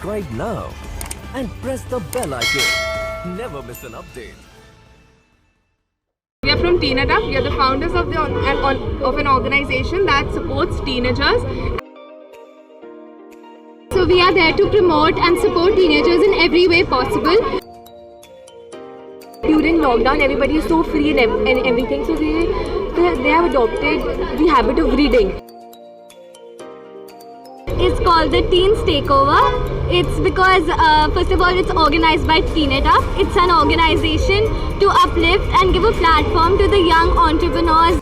subscribe now and press the bell icon. Never miss an update. We are from Teen It Up. We are the founders of an organization that supports teenagers. So we are there to promote and support teenagers in every way possible. During lockdown, everybody is so free and everything, so they have adopted the habit of reading. It's called the Teens Takeover. It's because, first of all, it's organized by Teen It Up. It's an organization to uplift and give a platform to the young entrepreneurs.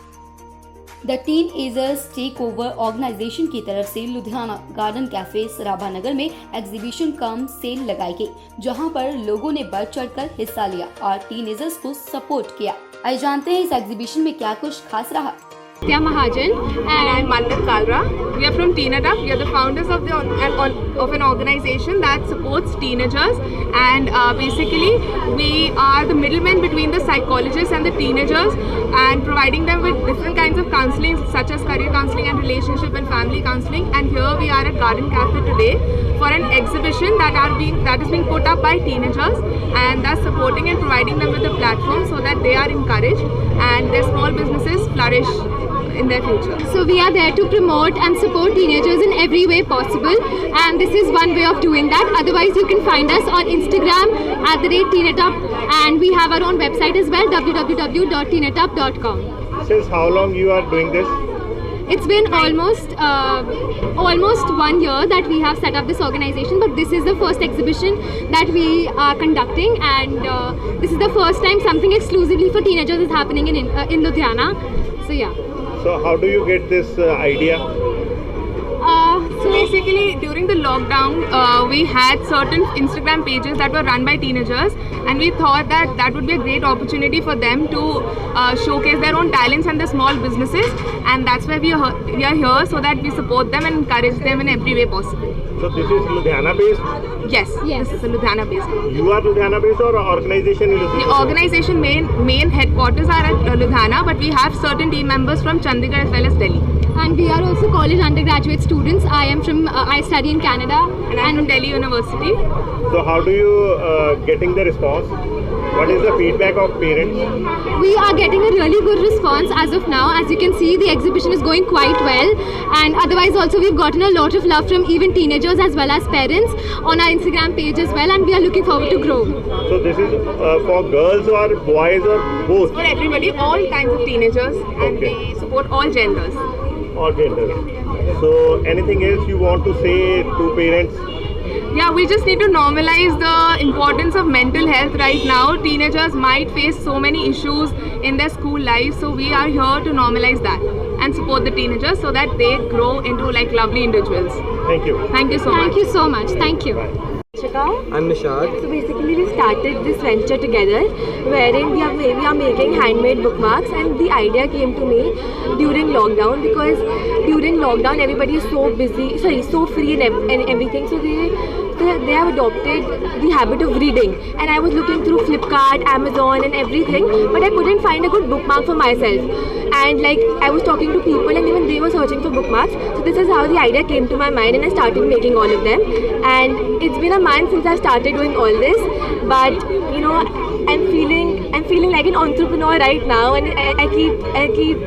The teenagers take over organisation की तरफ से Ludhiana garden cafe Sarabha Nagar में exhibition कम cell लगाई गई, जहां पर लोगों ने बढ़ चढ़कर हिस्सा लिया और टीनएजर्स को सपोर्ट किया। आइए जानते हैं इस एग्जीबिशन में क्या कुछ खास रहा। Nitya Mahajan And I'm Mannat Kalra. We are from Teen It Up. We are the founders of an organization that supports teenagers, and basically we are the middlemen between the psychologists and the teenagers, and providing them with different kinds of counseling such as career counseling and relationship and family counseling. And here we are at Garden Cafe today for an exhibition that is being put up by teenagers, and thus supporting and providing them with a platform so that they are encouraged and their small businesses flourish in their future. So we are there to promote and support teenagers in every way possible, and this is one way of doing that. Otherwise, you can find us on Instagram @TeenItUp, and we have our own website as well, www.teenitup.com. Since how long you are doing this? It's been almost 1 year that we have set up this organization, but this is the first exhibition that we are conducting, and this is the first time something exclusively for teenagers is happening in Ludhiana. So yeah. So how do you get this idea? So basically, during the lockdown, we had certain Instagram pages that were run by teenagers, and we thought that would be a great opportunity for them to showcase their own talents and their small businesses, and that's why we are here, so that we support them and encourage them in every way possible. So this is Ludhiana based? Yes, this is a Ludhiana based. You are Ludhiana based or organization is Ludhiana? The organization main headquarters are at Ludhiana, but we have certain team members from Chandigarh as well as Delhi. And we are also college undergraduate students. I study in Canada. And I'm from Delhi University. So how do you getting the response? What is the feedback of parents? We are getting a really good response as of now. As you can see, the exhibition is going quite well. And otherwise also we've gotten a lot of love from even teenagers as well as parents on our Instagram page as well, and we are looking forward to grow. So this is for girls or boys or both? For everybody, all kinds of teenagers, and we support all genders. All genders. So anything else you want to say to parents? Yeah, we just need to normalize the importance of mental health right now. Teenagers might face so many issues in their school life, so we are here to normalize that and support the teenagers so that they grow into like lovely individuals. Thank you. Thank you so much. Thank you so much. Thank you. I'm Nishad. So basically we started this venture together, wherein we are making handmade bookmarks, and the idea came to me during lockdown, because during lockdown everybody is so free and everything, so they have adopted the habit of reading. And I was looking through Flipkart, Amazon and everything, but I couldn't find a good bookmark for myself. And like I was talking to people, and even they were searching for bookmarks. So this is how the idea came to my mind, and I started making all of them. And it's been a month since I started doing all this, but you know, I'm feeling like an entrepreneur right now, and I keep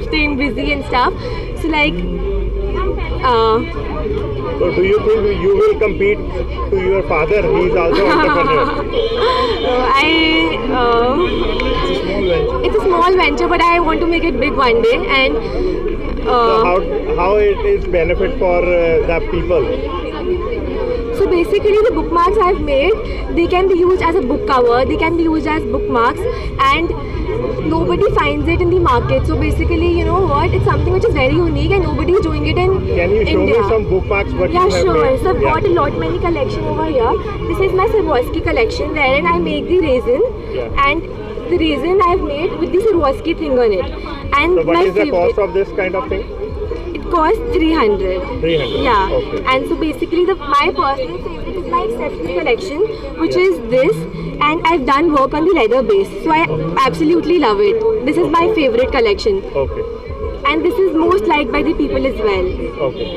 staying busy and stuff. So like. So do you think you will compete to your father? He is also an entrepreneur. It's a small venture, but I want to make it big one day. And so how it is benefit for the people? So basically the bookmarks I've made, they can be used as a book cover, they can be used as bookmarks, and nobody finds it in the market. So basically, you know what, it's something which is very unique and nobody is doing it in India. Can you show me some bookmarks what you have sure. made? So I've got a lot many collection over here. This is my Swarovski collection, wherein I make the resin, and the resin I've made with the Swarovski thing on it. And so what is the cost of this kind of thing? It costs 300. 300. Yeah. Okay. And so basically my personal favorite is my accessory collection, which is this, and I've done work on the leather base. So I absolutely love it. This is my favorite collection. Okay. and this is most liked by the people as well. Okay.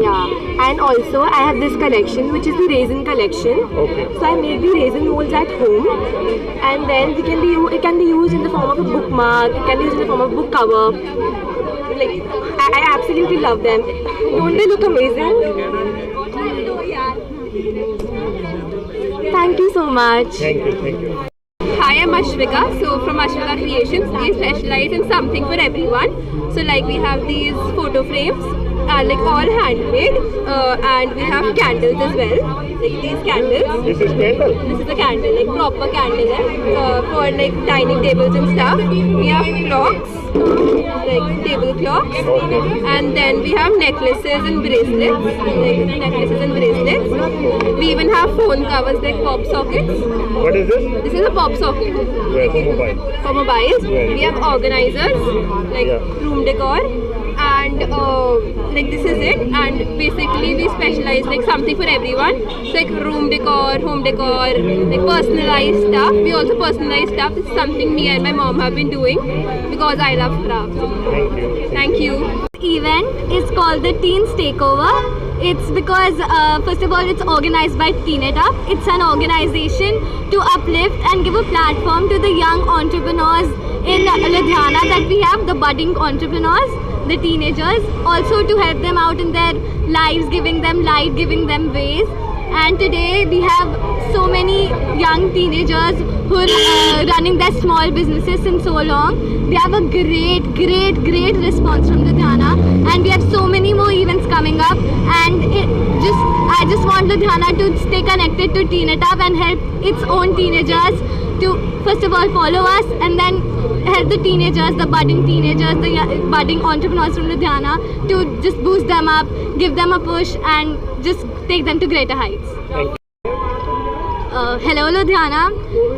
Yeah, and also I have this collection which is the raisin collection. Okay. So I make the raisin molds at home, and then it can be used in the form of a bookmark, it can be used in the form of a book cover. Like I absolutely love them. Don't they look amazing? Thank you so much. Thank you. Thank you. Hi, I'm Ashvika. So from Ashvika Creations, we specialize in something for everyone. So like we have these photo frames, like all handmade, and we have candles as well. Like these candles. This is candle. This is a candle, like proper candle, for like dining tables and stuff. We have clocks, like table clocks, and then we have necklaces and bracelets, like necklaces and bracelets. We even have phone covers like pop sockets. What is this? This is a pop socket Where for mobile? for mobiles. Very We have organizers, like Yeah. room decor, and like this is it. And basically we specialize like something for everyone. So like room decor, home decor, like personalized stuff. We also personalize stuff. This is something me and my mom have been doing because I love craft. Thank you. Thank you. Event is called the Teens Takeover. It's because first of all it's organized by Teen It Up. It's an organization to uplift and give a platform to the young entrepreneurs in Ludhiana that we have, the budding entrepreneurs, the teenagers, also to help them out in their lives, giving them light, giving them ways. And today we have so many young teenagers who are running their small businesses since so long. We have a great response from Ludhiana, and we have so many more events coming up. And I just want Ludhiana to stay connected to Teen It Up and help its own teenagers to first of all follow us, and then help the teenagers, the budding teenagers, the budding entrepreneurs from Ludhiana to just boost them up, give them a push, and just take them to greater heights. Hello Ludhiana.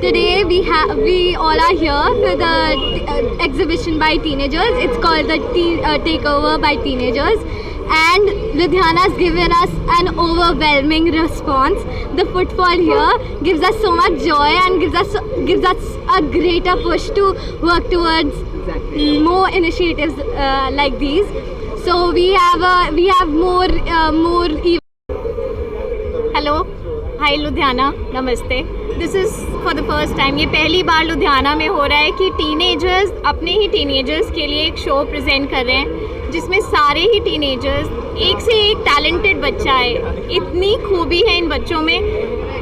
Today we all are here for the exhibition by teenagers. It's called the Takeover by Teenagers, and Ludhiana has given us an overwhelming response. The footfall here gives us so much joy and gives us a greater push to work towards more initiatives like these. So we have more events. Hello. Hi Ludhiana, नमस्ते. This is for the first time, ये पहली बार लुधियाना में हो रहा है कि teenagers अपने ही teenagers के लिए एक शो प्रेजेंट कर रहे हैं जिसमें सारे ही टीनेजर्स, एक से एक टैलेंटेड बच्चा है. इतनी खूबी है इन बच्चों में,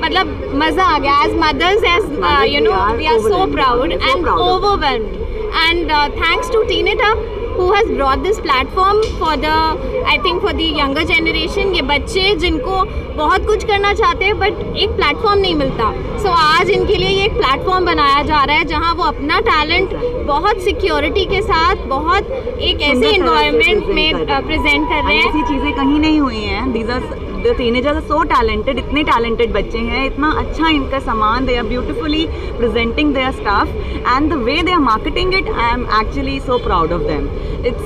मतलब मज़ा आ गया. As mothers, as you know, we are so proud and overwhelmed. And thanks to Teen It Up who has brought this platform for the younger generation. ये बच्चे जिनको बहुत कुछ करना चाहते हैं बट एक प्लेटफॉर्म नहीं मिलता. सो आज इनके लिए ये एक प्लेटफॉर्म बनाया जा रहा है जहाँ वो अपना टैलेंट बहुत सिक्योरिटी के साथ, बहुत एक ऐसे इन्वायरमेंट में प्रेजेंट कर रहे हैं. ऐसी चीज़ें कहीं नहीं हुई हैं. These are the teenagers are so talented. इतने टैलेंटेड बच्चे हैं, इतना अच्छा इनका सामान, they are beautifully presenting their stuff and the way they are marketing it. I am actually so proud of them. It's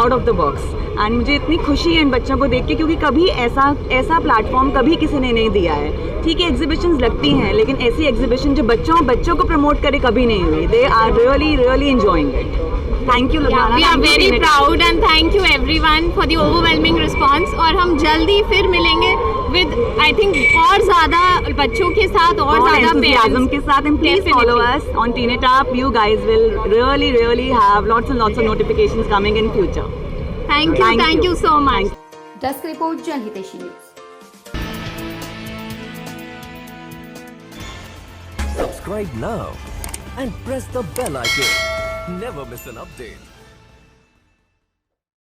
out of the box and मुझे इतनी खुशी है इन बच्चों को देख के, क्योंकि कभी ऐसा प्लेटफॉर्म कभी किसी ने नहीं दिया है. ठीक है, एग्जीबिशंस लगती हैं, लेकिन ऐसी एग्जीबिशन जो बच्चों को प्रमोट करे कभी नहीं हुई. They are really enjoying it. Thank you Ludhiana. We are very proud and thank you everyone for the overwhelming response. और हम जल्दी फिर मिलेंगे with I think और ज़्यादा बच्चों के साथ और ज़्यादा enthusiasm के साथ. And please follow us on Teen It Up. You guys will really have lots and lots of notifications coming in future. Thank you so much. Desk report Janhitaishi news. Subscribe now and press the bell icon. Never miss an update.